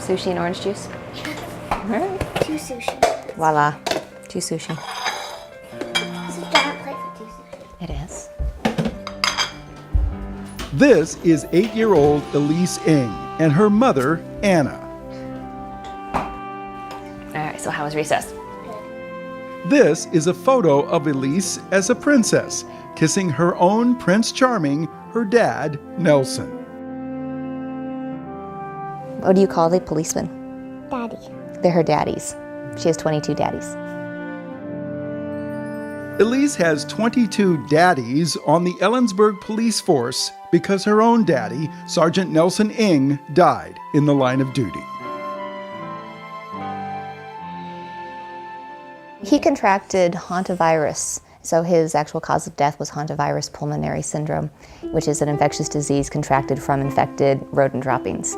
Sushi and orange juice? All right. 2 sushi. Voila. 2 sushi. It's a giant plate for 2 sushi. It is. This is 8-year-old Elise Ng and her mother, Anna. All right, so how was recess? This is a photo of Elise as a princess, kissing her own Prince Charming, her dad, Nelson. What do you call the policemen? Daddy. They're her daddies. She has 22 daddies. Elise has 22 daddies on the Ellensburg police force because her own daddy, Sergeant Nelson Ng, died in the line of duty. He contracted hantavirus. So his actual cause of death was hantavirus pulmonary syndrome, which is an infectious disease contracted from infected rodent droppings.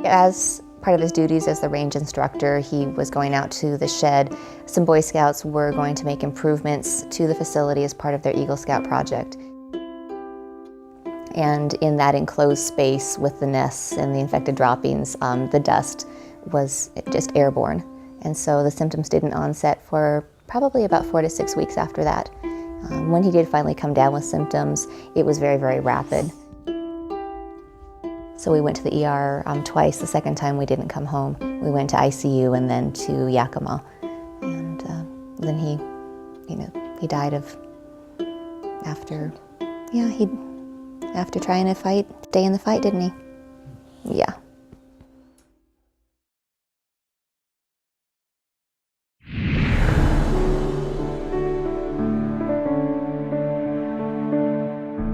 As part of his duties as the range instructor, he was going out to the shed. Some Boy Scouts were going to make improvements to the facility as part of their Eagle Scout project. And in that enclosed space with the nests and the infected droppings, the dust was just airborne. And so the symptoms didn't onset for probably about 4 to 6 weeks after that. When he did finally come down with symptoms, it was very, very rapid. So we went to the ER twice. The second time we didn't come home. We went to ICU and then to Yakima. And then he died after trying to stay in the fight, didn't he? Yeah.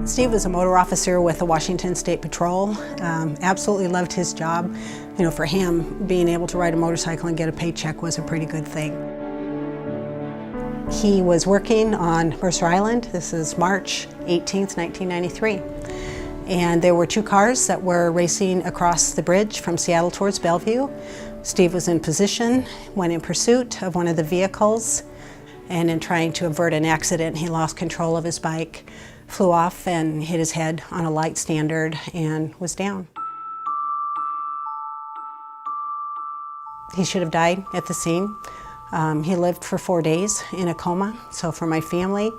Steve was a motor officer with the Washington State Patrol. Absolutely loved his job. You know, for him, being able to ride a motorcycle and get a paycheck was a pretty good thing. He was working on Mercer Island. This is March 18th, 1993. And there were 2 cars that were racing across the bridge from Seattle towards Bellevue. Steve was in position, went in pursuit of one of the vehicles, and in trying to avert an accident, he lost control of his bike, flew off and hit his head on a light standard and was down. He should have died at the scene. He lived for 4 days in a coma, so for my family, it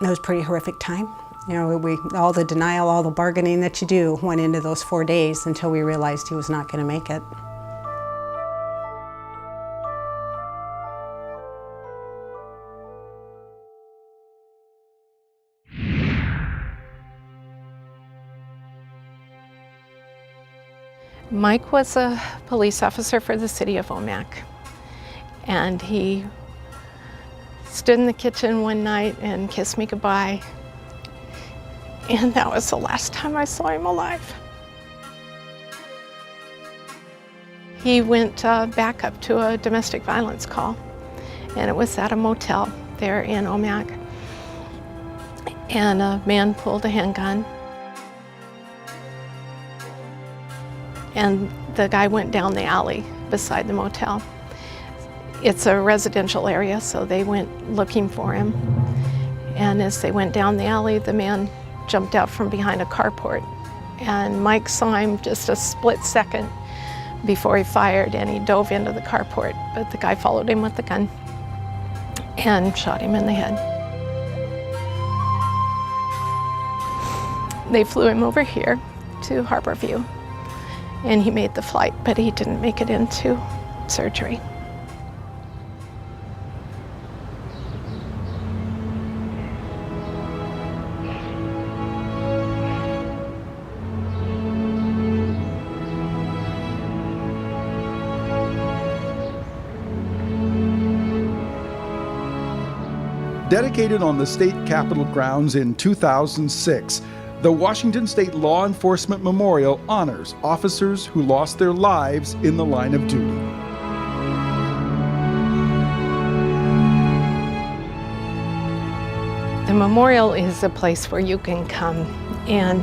was a pretty horrific time. You know, all the denial, all the bargaining that you do went into those 4 days until we realized he was not going to make it. Mike was a police officer for the city of Omak, and he stood in the kitchen one night and kissed me goodbye, and that was the last time I saw him alive. He went back up to a domestic violence call, and it was at a motel there in Omak, and a man pulled a handgun. And the guy went down the alley beside the motel. It's a residential area, so they went looking for him. And as they went down the alley, the man jumped out from behind a carport. And Mike saw him just a split second before he fired, and he dove into the carport. But the guy followed him with the gun and shot him in the head. They flew him over here to Harborview, and he made the flight, but he didn't make it into surgery. Dedicated on the state capitol grounds in 2006, the Washington State Law Enforcement Memorial honors officers who lost their lives in the line of duty. The memorial is a place where you can come and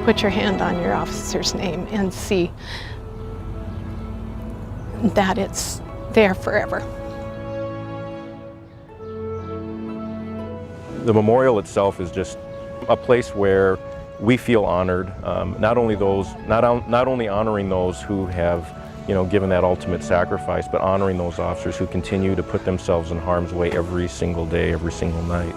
put your hand on your officer's name and see that it's there forever. The memorial itself is just a place where we feel honored, not only honoring those who have given that ultimate sacrifice, but honoring those officers who continue to put themselves in harm's way every single day, every single night.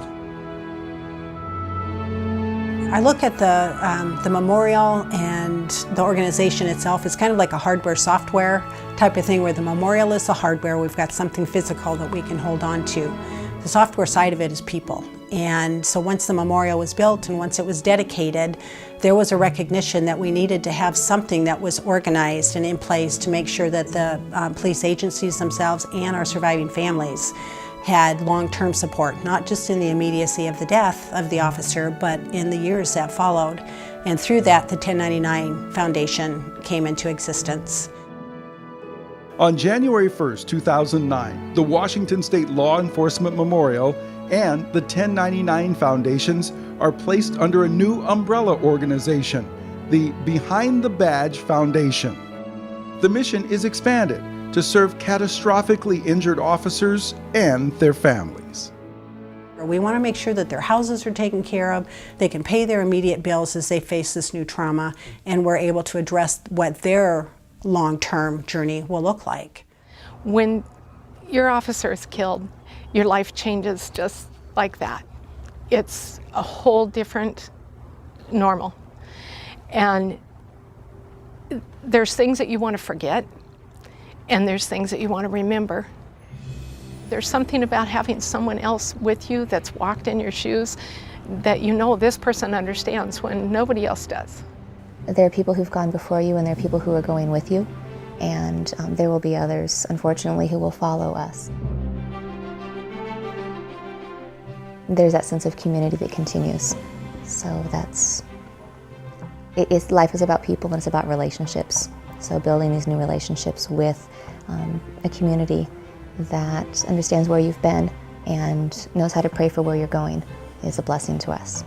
I look at the memorial and the organization itself. It's kind of like a hardware-software type of thing, where the memorial is the hardware. We've got something physical that we can hold on to. The software side of it is people. And so once the memorial was built and once it was dedicated, there was a recognition that we needed to have something that was organized and in place to make sure that the police agencies themselves and our surviving families had long-term support, not just in the immediacy of the death of the officer, but in the years that followed. And through that, the 1099 Foundation came into existence. On January 1st, 2009, the Washington State Law Enforcement Memorial and the 1099 Foundations are placed under a new umbrella organization, the Behind the Badge Foundation. The mission is expanded to serve catastrophically injured officers and their families. We want to make sure that their houses are taken care of, they can pay their immediate bills as they face this new trauma, and we're able to address what their long-term journey will look like. When your officer is killed, your life changes just like that. It's a whole different normal. And there's things that you want to forget, and there's things that you want to remember. There's something about having someone else with you that's walked in your shoes that you know this person understands when nobody else does. There are people who've gone before you and there are people who are going with you, and there will be others, unfortunately, who will follow us. There's that sense of community that continues. So life is about people and it's about relationships. So building these new relationships with a community that understands where you've been and knows how to pray for where you're going is a blessing to us.